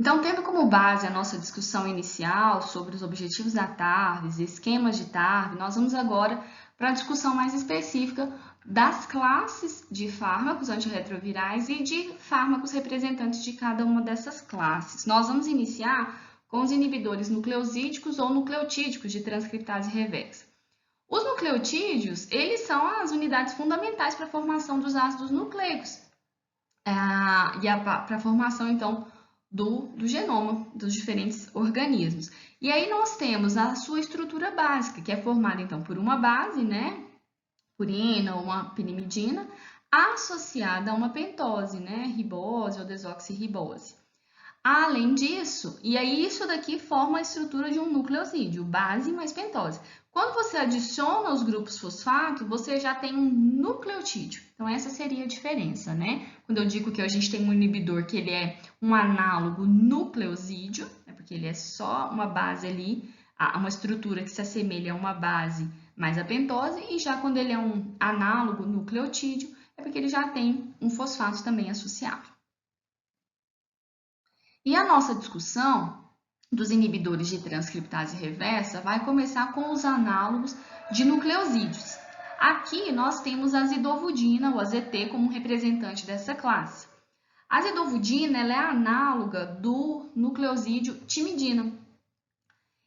Então, tendo como base a nossa discussão inicial sobre os objetivos da TARVES, esquemas de TARV, nós vamos agora para a discussão mais específica das classes de fármacos antirretrovirais e de fármacos representantes de cada uma dessas classes. Nós vamos iniciar com os inibidores nucleosídicos ou nucleotídicos de transcriptase reversa. Os nucleotídeos, eles são as unidades fundamentais para a formação dos ácidos nucleicos e para a formação, então, do genoma dos diferentes organismos. E aí nós temos a sua estrutura básica, que é formada então por uma base, né, purina ou uma pirimidina, associada a uma pentose, né, ribose ou desoxirribose. Além disso, e aí isso daqui forma a estrutura de um nucleosídeo, base mais pentose. Quando você adiciona os grupos fosfato, você já tem um nucleotídeo. Então, essa seria a diferença, né? Quando eu digo que a gente tem um inibidor que ele é um análogo nucleosídeo, é porque ele é só uma base ali, uma estrutura que se assemelha a uma base mais a pentose, e já quando ele é um análogo nucleotídeo, é porque ele já tem um fosfato também associado. E a nossa discussão dos inibidores de transcriptase reversa vai começar com os análogos de nucleosídeos. Aqui nós temos a azidovudina, ou AZT, como representante dessa classe. A azidovudina ela é análoga do nucleosídeo timidina.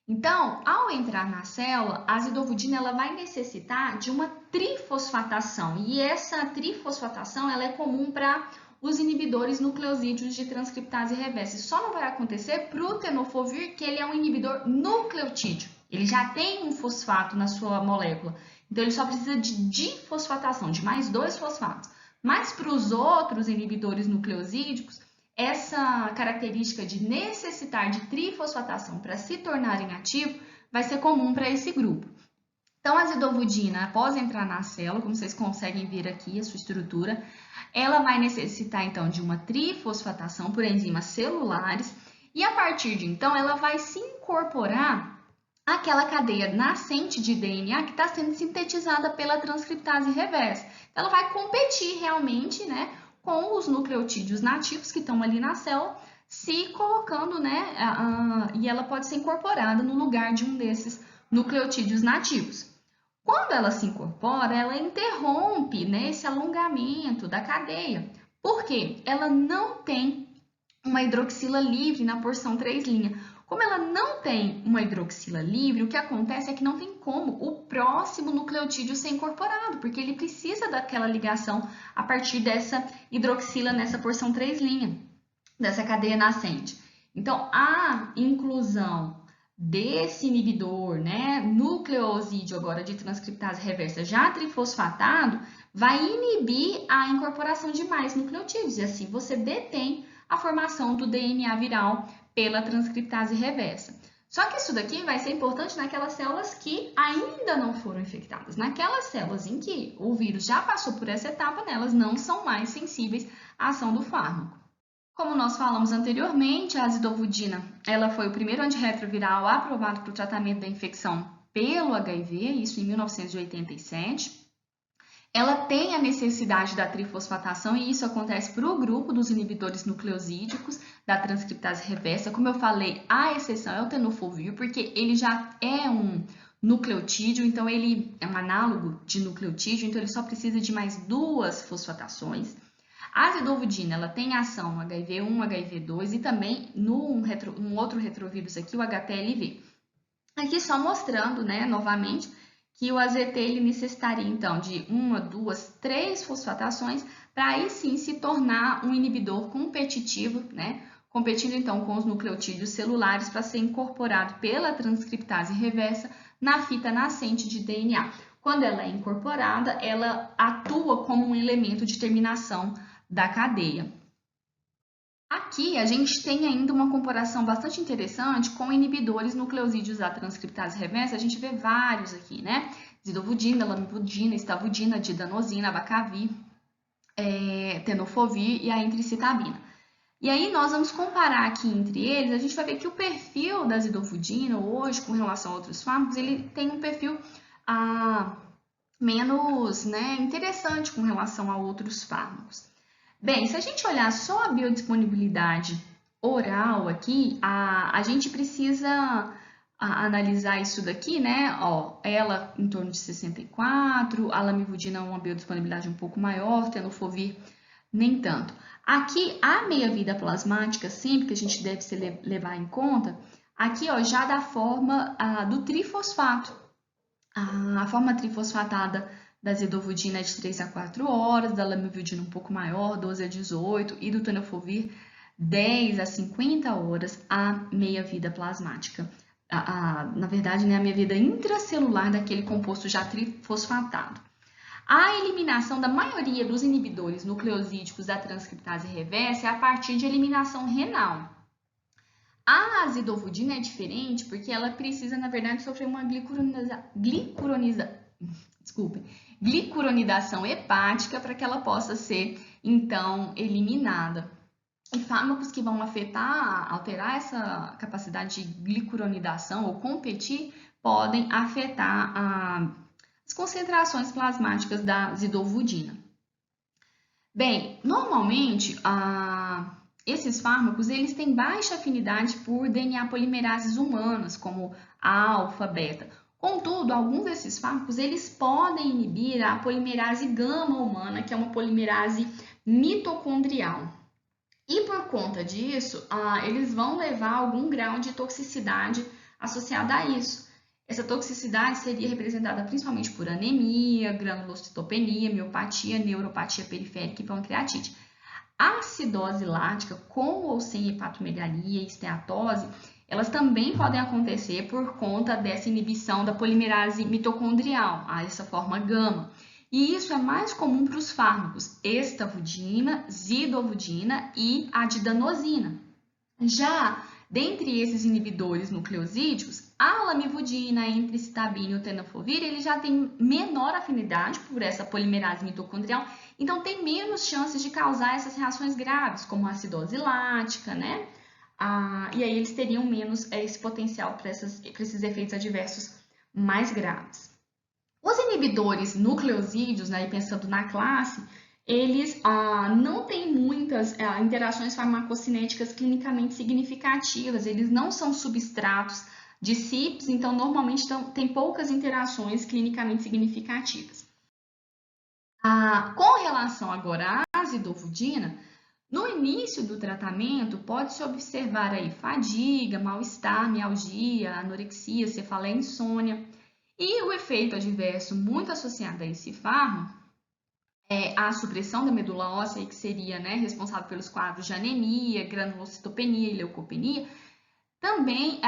Então, ao entrar na célula, a azidovudina ela vai necessitar de uma trifosfatação. E essa trifosfatação ela é comum para os inibidores nucleosídeos de transcriptase reversa. Só não vai acontecer para o tenofovir, que ele é um inibidor nucleotídeo. Ele já tem um fosfato na sua molécula. Então, ele só precisa de difosfatação, de mais 2 fosfatos. Mas para os outros inibidores nucleosídicos, essa característica de necessitar de trifosfatação para se tornarem ativos vai ser comum para esse grupo. Então, a azidovudina, após entrar na célula, como vocês conseguem ver aqui a sua estrutura, ela vai necessitar, então, de uma trifosfatação por enzimas celulares e, a partir de então, ela vai se incorporar àquela cadeia nascente de DNA que está sendo sintetizada pela transcriptase reversa. Então, ela vai competir realmente, né, com os nucleotídeos nativos que estão ali na célula, se colocando, né, e ela pode ser incorporada no lugar de um desses nucleotídeos nativos. Quando ela se incorpora, ela interrompe, né, esse alongamento da cadeia. Por quê? Ela não tem uma hidroxila livre na porção 3' Como ela não tem uma hidroxila livre, o que acontece é que não tem como o próximo nucleotídeo ser incorporado, porque ele precisa daquela ligação a partir dessa hidroxila nessa porção 3', dessa cadeia nascente. Então, a inclusão desse inibidor, né, nucleosídeo agora de transcriptase reversa já trifosfatado, vai inibir a incorporação de mais nucleotídeos, e assim você detém a formação do DNA viral pela transcriptase reversa. Só que isso daqui vai ser importante naquelas células que ainda não foram infectadas. Naquelas células em que o vírus já passou por essa etapa, elas não são mais sensíveis à ação do fármaco. Como nós falamos anteriormente, a azidovudina ela foi o primeiro antirretroviral aprovado para o tratamento da infecção pelo HIV, isso em 1987. Ela tem a necessidade da trifosfatação e isso acontece para o grupo dos inibidores nucleosídicos da transcriptase reversa. Como eu falei, a exceção é o tenofovir, porque ele já é um nucleotídeo, então ele é um análogo de nucleotídeo, então ele só precisa de mais 2 fosfatações. A azidovudina ela tem ação no HIV1, HIV2 e também num outro retrovírus aqui, o HTLV. Aqui só mostrando, né, novamente, que o AZT ele necessitaria, então, de 1, 2, 3 fosfatações para aí sim se tornar um inibidor competitivo, né? Competindo, então, com os nucleotídeos celulares para ser incorporado pela transcriptase reversa na fita nascente de DNA. Quando ela é incorporada, ela atua como um elemento de terminação da cadeia. Aqui a gente tem ainda uma comparação bastante interessante com inibidores nucleosídeos da transcriptase reversa. A gente vê vários aqui, né? Zidovudina, lamivudina, estavudina, didanosina, abacavir, tenofovir e a entricitabina. E aí nós vamos comparar aqui entre eles, a gente vai ver que o perfil da zidovudina hoje, com relação a outros fármacos, ele tem um perfil menos, né, interessante com relação a outros fármacos. Bem, se a gente olhar só a biodisponibilidade oral aqui, a gente precisa analisar isso daqui, né? Ó, ela em torno de 64, a lamivudina uma biodisponibilidade um pouco maior, tenofovir nem tanto. Aqui, a meia-vida plasmática, sempre que a gente deve levar em conta, aqui ó, já da forma do trifosfato. A forma trifosfatada da zidovudina é de 3 a 4 horas, da lamivudina um pouco maior, 12 a 18, e do tenofovir 10 a 50 horas a meia-vida plasmática. Na verdade, né, a meia-vida intracelular daquele composto já trifosfatado. A eliminação da maioria dos inibidores nucleosídicos da transcriptase reversa é a partir de eliminação renal. A azidovudina é diferente porque ela precisa, na verdade, sofrer uma glicuronidação hepática para que ela possa ser, então, eliminada. E fármacos que vão alterar essa capacidade de glicuronidação ou competir, podem afetar as concentrações plasmáticas da zidovudina. Bem, normalmente, esses fármacos eles têm baixa afinidade por DNA polimerases humanas, como a alfa, beta. Contudo, alguns desses fármacos eles podem inibir a polimerase gama humana, que é uma polimerase mitocondrial. E por conta disso, eles vão levar algum grau de toxicidade associada a isso. Essa toxicidade seria representada principalmente por anemia, granulocitopenia, miopatia, neuropatia periférica e pancreatite. A acidose lática, com ou sem hepatomegalia e esteatose, elas também podem acontecer por conta dessa inibição da polimerase mitocondrial, essa forma gama. E isso é mais comum para os fármacos estavudina, zidovudina e adidanosina. Já dentre esses inibidores nucleosídicos, a lamivudina, a emtricitabina e o tenofovir, ele já tem menor afinidade por essa polimerase mitocondrial, então tem menos chances de causar essas reações graves, como a acidose lática, né? E aí eles teriam menos esse potencial para esses efeitos adversos mais graves. Os inibidores nucleosídeos, né, pensando na classe, eles não têm muitas interações farmacocinéticas clinicamente significativas, eles não são substratos de CYPs, então normalmente tem poucas interações clinicamente significativas. Com relação agora à azidovudina, no início do tratamento pode-se observar aí fadiga, mal-estar, mialgia, anorexia, cefaleia, insônia. E o efeito adverso muito associado a esse fármaco é a supressão da medula óssea, que seria, né, responsável pelos quadros de anemia, granulocitopenia e leucopenia, também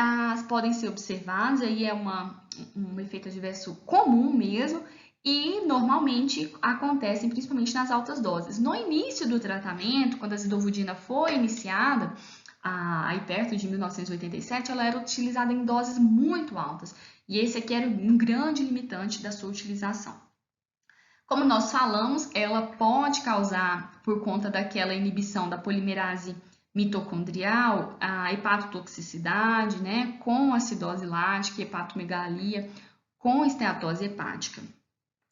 podem ser observados, aí é um efeito adverso comum mesmo, e normalmente acontecem principalmente nas altas doses. No início do tratamento, quando a zidovudina foi iniciada, aí perto de 1987, ela era utilizada em doses muito altas. E esse aqui era um grande limitante da sua utilização. Como nós falamos, ela pode causar, por conta daquela inibição da polimerase mitocondrial, a hepatotoxicidade, né, com acidose lática, hepatomegalia, com esteatose hepática.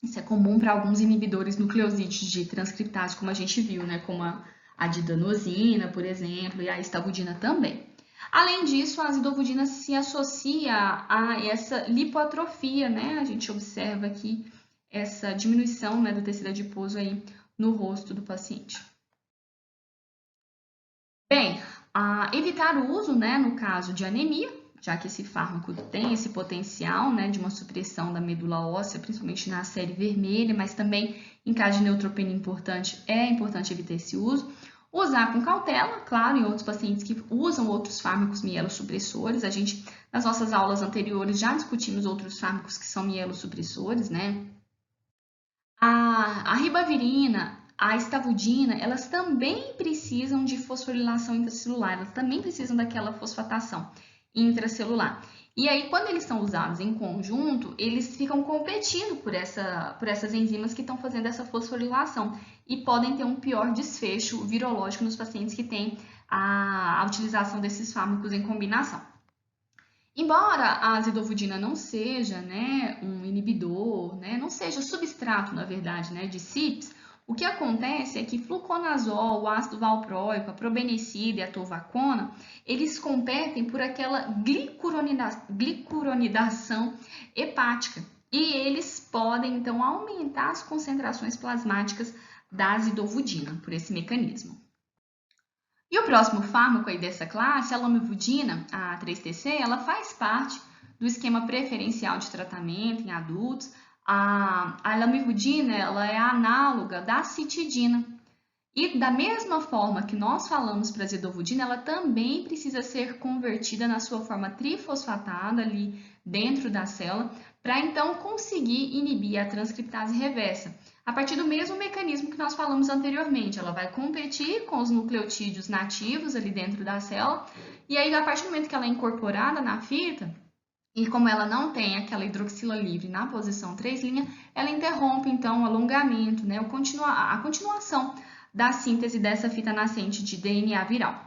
Isso é comum para alguns inibidores nucleosídeos de transcriptase, como a gente viu, né, como a adidanosina, por exemplo, e a estavudina também. Além disso, a azidovudina se associa a essa lipoatrofia, né? A gente observa aqui essa diminuição, né, do tecido adiposo aí no rosto do paciente. Bem, evitar o uso, né, no caso de anemia, já que esse fármaco tem esse potencial, né, de uma supressão da medula óssea, principalmente na série vermelha, mas também em caso de neutropenia importante, é importante evitar esse uso. Usar com cautela, claro, em outros pacientes que usam outros fármacos mielossupressores. A gente, nas nossas aulas anteriores, já discutimos outros fármacos que são mielossupressores, né? A ribavirina, a estavudina, elas também precisam de fosforilação intracelular, elas também precisam daquela fosfatação intracelular. E aí, quando eles são usados em conjunto, eles ficam competindo por essas enzimas que estão fazendo essa fosforilação e podem ter um pior desfecho virológico nos pacientes que têm a utilização desses fármacos em combinação. Embora a azidovudina não seja, né, um inibidor, né, não seja substrato, na verdade, né, de CYPs, O que acontece é que fluconazol, o ácido valproico, a probenicida e a tovacona, eles competem por aquela glicuronidação hepática e eles podem, então, aumentar as concentrações plasmáticas da azidovudina por esse mecanismo. E o próximo fármaco aí dessa classe, a lamivudina, a 3-TC, ela faz parte do esquema preferencial de tratamento em adultos. A lamivudina, ela é análoga da citidina. E da mesma forma que nós falamos para a azidovudina, ela também precisa ser convertida na sua forma trifosfatada ali dentro da célula, para então conseguir inibir a transcriptase reversa. A partir do mesmo mecanismo que nós falamos anteriormente, ela vai competir com os nucleotídeos nativos ali dentro da célula, e aí a partir do momento que ela é incorporada na fita, e como ela não tem aquela hidroxila livre na posição 3', ela interrompe então o alongamento, né, a continuação da síntese dessa fita nascente de DNA viral.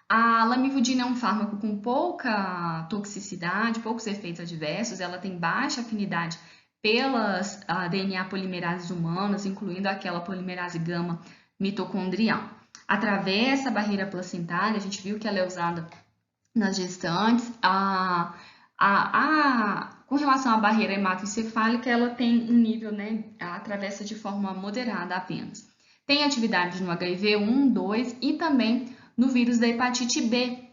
A lamivudina é um fármaco com pouca toxicidade, poucos efeitos adversos, ela tem baixa afinidade pelas DNA polimerases humanas, incluindo aquela polimerase gama mitocondrial. Atravessa a barreira placentária, a gente viu que ela é usada nas gestantes. Com relação à barreira hematoencefálica, ela tem um nível, né, atravessa de forma moderada apenas. Tem atividade no HIV 1, 2 e também no vírus da hepatite B.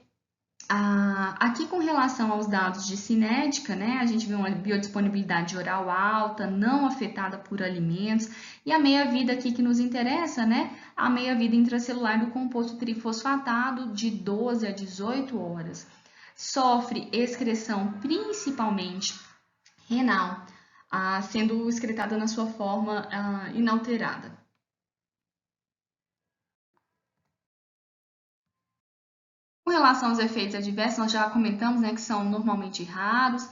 Aqui com relação aos dados de cinética, né, a gente vê uma biodisponibilidade oral alta, não afetada por alimentos, e a meia-vida aqui que nos interessa, né, a meia-vida intracelular do composto trifosfatado de 12 a 18 horas. Sofre excreção principalmente renal, sendo excretada na sua forma inalterada. Com relação aos efeitos adversos, nós já comentamos, né, que são normalmente raros,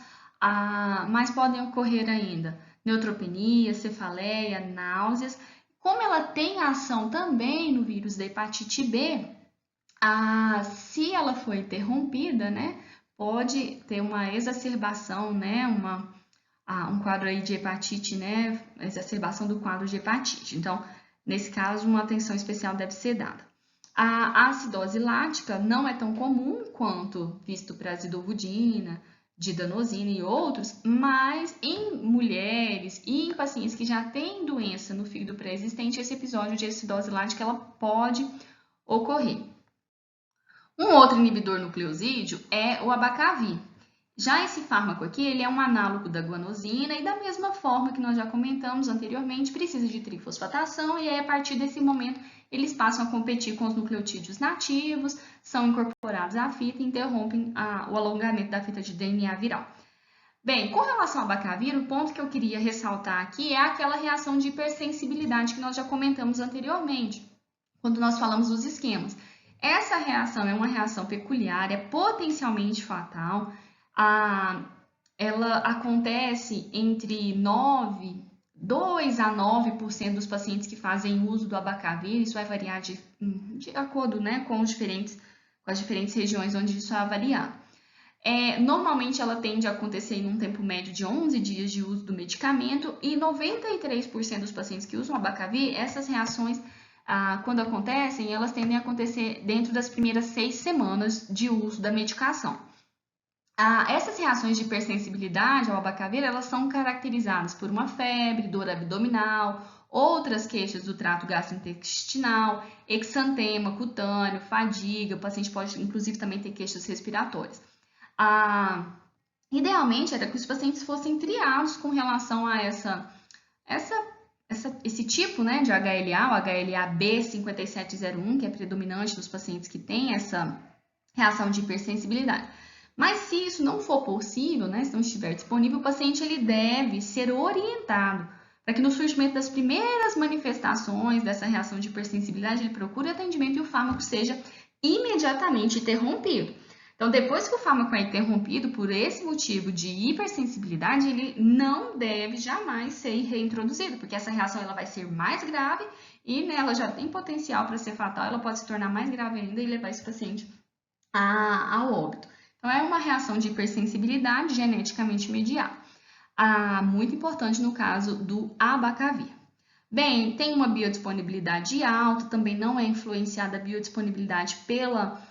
mas podem ocorrer ainda neutropenia, cefaleia, náuseas. Como ela tem ação também no vírus da hepatite B, se ela for interrompida, né, pode ter uma exacerbação, né, um quadro aí de hepatite, né, exacerbação do quadro de hepatite. Então, nesse caso, uma atenção especial deve ser dada. A acidose lática não é tão comum quanto visto para a azidovudina, didanosina e outros, mas em mulheres e em pacientes que já têm doença no fígado pré-existente, esse episódio de acidose lática ela pode ocorrer. Um outro inibidor nucleosídeo é o abacavir. Já esse fármaco aqui, ele é um análogo da guanosina e da mesma forma que nós já comentamos anteriormente, precisa de trifosfatação e aí a partir desse momento eles passam a competir com os nucleotídeos nativos, são incorporados à fita e interrompem o alongamento da fita de DNA viral. Bem, com relação ao abacavir, o ponto que eu queria ressaltar aqui é aquela reação de hipersensibilidade que nós já comentamos anteriormente, quando nós falamos dos esquemas. Essa reação é uma reação peculiar, é potencialmente fatal. Ela acontece entre 2 a 9% dos pacientes que fazem uso do abacavir. Isso vai variar de acordo, né, com as diferentes regiões onde isso é avaliado. Normalmente ela tende a acontecer em um tempo médio de 11 dias de uso do medicamento e 93% dos pacientes que usam abacavir, essas reações, quando acontecem, elas tendem a acontecer dentro das primeiras 6 semanas de uso da medicação. Essas reações de hipersensibilidade ao abacavir, elas são caracterizadas por uma febre, dor abdominal, outras queixas do trato gastrointestinal, exantema cutâneo, fadiga, o paciente pode inclusive também ter queixas respiratórias. Idealmente era que os pacientes fossem triados com relação a esse tipo, né, de HLA, o HLA B5701, que é predominante nos pacientes que têm essa reação de hipersensibilidade. Mas se isso não for possível, né, se não estiver disponível, o paciente ele deve ser orientado para que no surgimento das primeiras manifestações dessa reação de hipersensibilidade, ele procure atendimento e o fármaco seja imediatamente interrompido. Então, depois que o fármaco é interrompido por esse motivo de hipersensibilidade, ele não deve jamais ser reintroduzido, porque essa reação ela vai ser mais grave e, né, ela já tem potencial para ser fatal, ela pode se tornar mais grave ainda e levar esse paciente ao óbito. Então, é uma reação de hipersensibilidade geneticamente mediada. Muito importante no caso do abacavir. Bem, tem uma biodisponibilidade alta, também não é influenciada a biodisponibilidade pela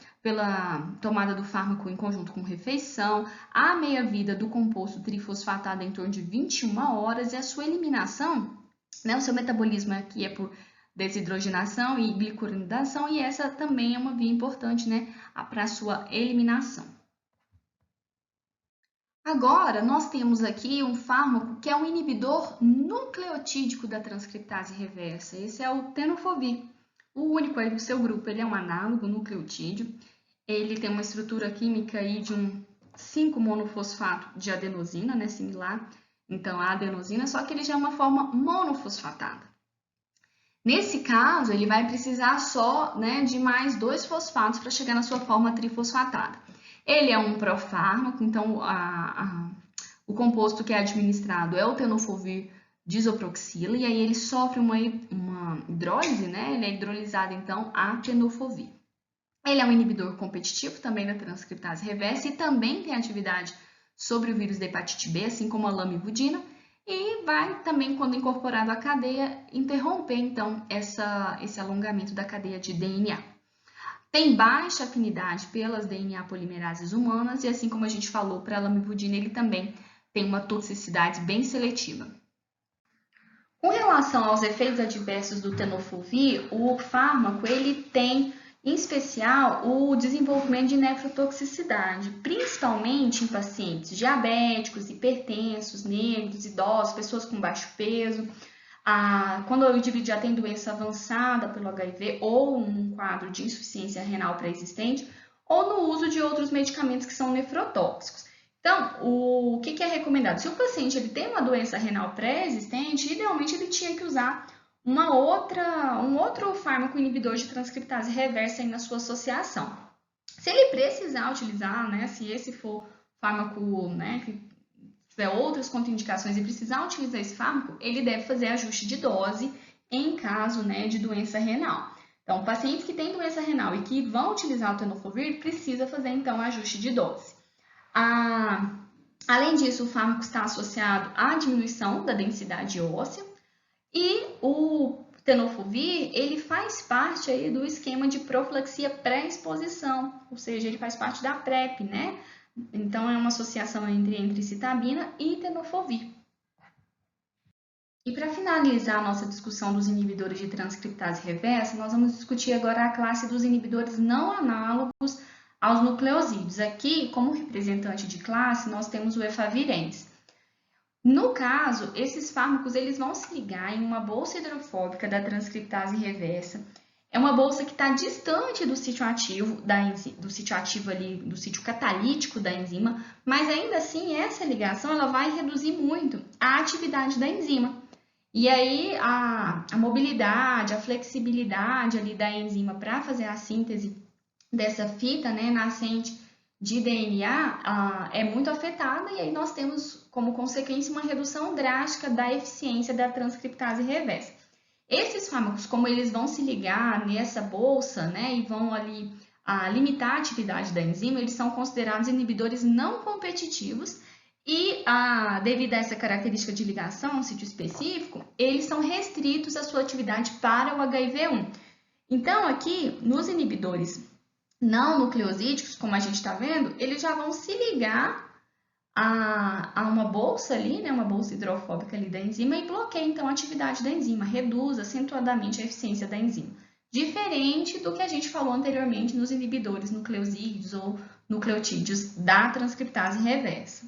tomada do fármaco em conjunto com refeição, a meia-vida do composto trifosfatado é em torno de 21 horas e a sua eliminação, né, o seu metabolismo aqui é por desidrogenação e glicuronidação e essa também é uma via importante, né, para a sua eliminação. Agora, nós temos aqui um fármaco que é um inibidor nucleotídico da transcriptase reversa. Esse é o tenofovir. O único aí do seu grupo, ele é um análogo nucleotídeo. Ele tem uma estrutura química aí de um 5-monofosfato de adenosina, né, similar. Então, a adenosina, só que ele já é uma forma monofosfatada. Nesse caso, ele vai precisar só, né, de mais 2 fosfatos para chegar na sua forma trifosfatada. Ele é um profármaco, então o composto que é administrado é o tenofovir disoproxila, e aí ele sofre uma hidrólise, né? Ele é hidrolisado então a tenofovir. Ele é um inibidor competitivo também da transcriptase reversa e também tem atividade sobre o vírus da hepatite B, assim como a lamivudina, e vai também, quando incorporado à cadeia, interromper então esse alongamento da cadeia de DNA. Tem baixa afinidade pelas DNA polimerases humanas e, assim como a gente falou, para a lamivudina, ele também tem uma toxicidade bem seletiva. Com relação aos efeitos adversos do tenofovir, o fármaco ele tem, em especial, o desenvolvimento de nefrotoxicidade, principalmente em pacientes diabéticos, hipertensos, negros, idosos, pessoas com baixo peso. Quando o indivíduo já tem doença avançada pelo HIV ou um quadro de insuficiência renal pré-existente, ou no uso de outros medicamentos que são nefrotóxicos. Então, o que é recomendado? Se o paciente ele tem uma doença renal pré-existente, idealmente ele tinha que usar um outro fármaco inibidor de transcriptase reversa aí na sua associação. Se ele precisar utilizar, né, se esse for fármaco, né, que tiver outras contraindicações e precisar utilizar esse fármaco, ele deve fazer ajuste de dose em caso, né, de doença renal. Então, pacientes que têm doença renal e que vão utilizar o tenofovir, precisa fazer, então, ajuste de dose. Além disso, o fármaco está associado à diminuição da densidade óssea e o tenofovir, ele faz parte aí do esquema de profilaxia pré-exposição, ou seja, ele faz parte da PrEP, né? Então, é uma associação entre citabina e tenofovir. E para finalizar a nossa discussão dos inibidores de transcriptase reversa, nós vamos discutir agora a classe dos inibidores não análogos aos nucleosídeos. Aqui, como representante de classe, nós temos o efavirenz. No caso, esses fármacos eles vão se ligar em uma bolsa hidrofóbica da transcriptase reversa. É uma bolsa que está distante do sítio ativo do sítio catalítico da enzima, mas ainda assim essa ligação ela vai reduzir muito a atividade da enzima. E aí a mobilidade, a flexibilidade ali da enzima para fazer a síntese dessa fita, né, nascente de DNA é muito afetada e aí nós temos como consequência uma redução drástica da eficiência da transcriptase reversa. Esses fármacos, como eles vão se ligar nessa bolsa, né, e vão ali limitar a atividade da enzima, eles são considerados inibidores não competitivos e, devido a essa característica de ligação, um sítio específico, eles são restritos à sua atividade para o HIV1. Então, aqui, nos inibidores não nucleosídicos, como a gente está vendo, eles já vão se ligar a uma bolsa ali, né, uma bolsa hidrofóbica ali da enzima e bloqueia então a atividade da enzima, reduz acentuadamente a eficiência da enzima. Diferente do que a gente falou anteriormente nos inibidores nucleosídeos ou nucleotídeos da transcriptase reversa.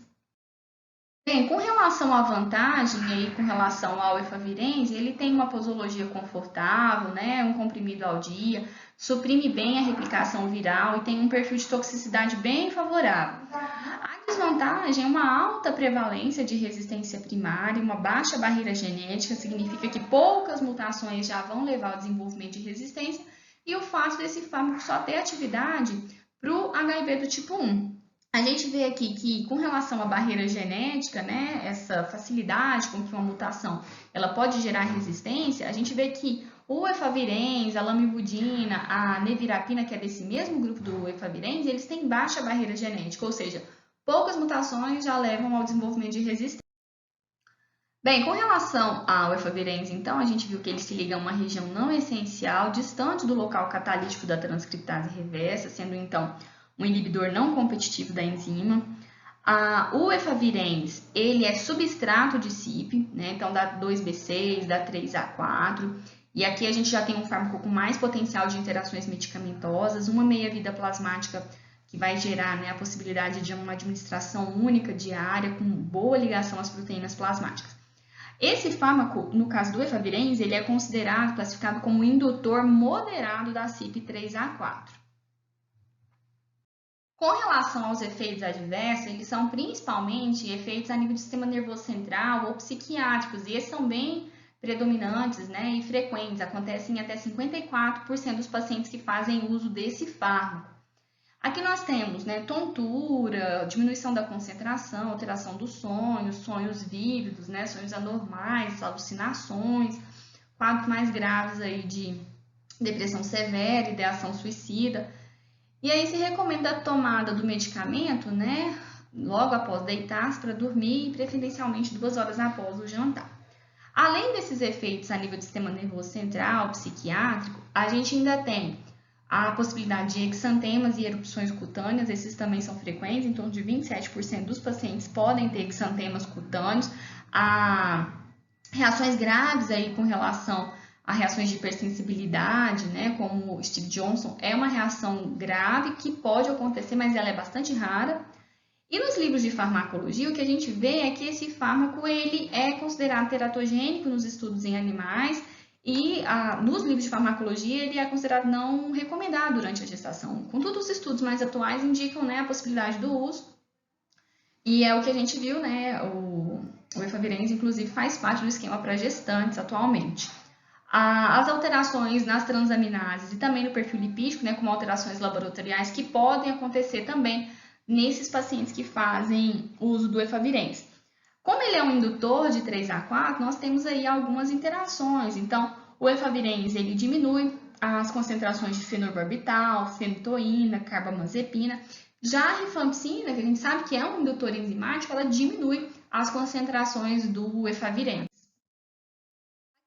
Bem, com relação à vantagem e com relação ao efavirenz, ele tem uma posologia confortável, né, um comprimido ao dia, suprime bem a replicação viral e tem um perfil de toxicidade bem favorável. A desvantagem é uma alta prevalência de resistência primária, uma baixa barreira genética, significa que poucas mutações já vão levar ao desenvolvimento de resistência, e o fato desse fármaco só ter atividade para o HIV do tipo 1. A gente vê aqui que, com relação à barreira genética, né, essa facilidade com que uma mutação ela pode gerar resistência, a gente vê que o efavirenz, a lamivudina, a nevirapina, que é desse mesmo grupo do efavirenz, eles têm baixa barreira genética, ou seja, poucas mutações já levam ao desenvolvimento de resistência. Bem, com relação ao efavirenz, então, a gente viu que ele se liga a uma região não essencial, distante do local catalítico da transcriptase reversa, sendo então um inibidor não competitivo da enzima. O efavirenz, ele é substrato de CYP, né? Então dá 2B6, dá 3A4, e aqui a gente já tem um fármaco com mais potencial de interações medicamentosas, uma meia-vida plasmática que vai gerar, né, a possibilidade de uma administração única diária com boa ligação às proteínas plasmáticas. Esse fármaco, no caso do efavirenz, ele é considerado, classificado como indutor moderado da CYP3A4. Com relação aos efeitos adversos, eles são principalmente efeitos a nível do sistema nervoso central ou psiquiátricos, e esses são bem predominantes, né, e frequentes, acontecem em até 54% dos pacientes que fazem uso desse fármaco. Aqui nós temos, né, tontura, diminuição da concentração, alteração dos sonhos, sonhos vívidos, né, sonhos anormais, alucinações, quadros mais graves aí de depressão severa, ideação suicida. E aí se recomenda a tomada do medicamento, né, logo após deitar-se para dormir e preferencialmente 2 horas após o jantar. Além desses efeitos a nível do sistema nervoso central, psiquiátrico, a gente ainda tem a possibilidade de exantemas e erupções cutâneas, esses também são frequentes, em torno de 27% dos pacientes podem ter exantemas cutâneos. Há reações graves aí com relação a reações de hipersensibilidade, né, como o Steve Johnson, é uma reação grave que pode acontecer, mas ela é bastante rara. E nos livros de farmacologia, o que a gente vê é que esse fármaco ele é considerado teratogênico nos estudos em animais e nos livros de farmacologia ele é considerado não recomendado durante a gestação. Contudo, os estudos mais atuais indicam, né, a possibilidade do uso. E é o que a gente viu, né, o efavirenz, inclusive, faz parte do esquema para gestantes atualmente. As alterações nas transaminases e também no perfil lipídico, né, como alterações laboratoriais, que podem acontecer também nesses pacientes que fazem uso do efavirenz. Como ele é um indutor de 3A4, nós temos aí algumas interações. Então, o efavirenz ele diminui as concentrações de fenobarbital, fentoína, carbamazepina. Já a rifampicina, que a gente sabe que é um indutor enzimático, ela diminui as concentrações do efavirenz.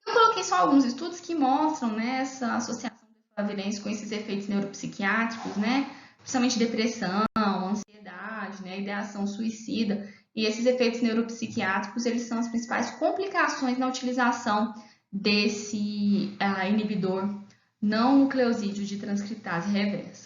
Eu coloquei só alguns estudos que mostram, né, essa associação do efavirenz com esses efeitos neuropsiquiátricos, né, principalmente depressão, ansiedade, né, ideação suicida. E esses efeitos neuropsiquiátricos, eles são as principais complicações na utilização desse inibidor não nucleosídeo de transcriptase reversa.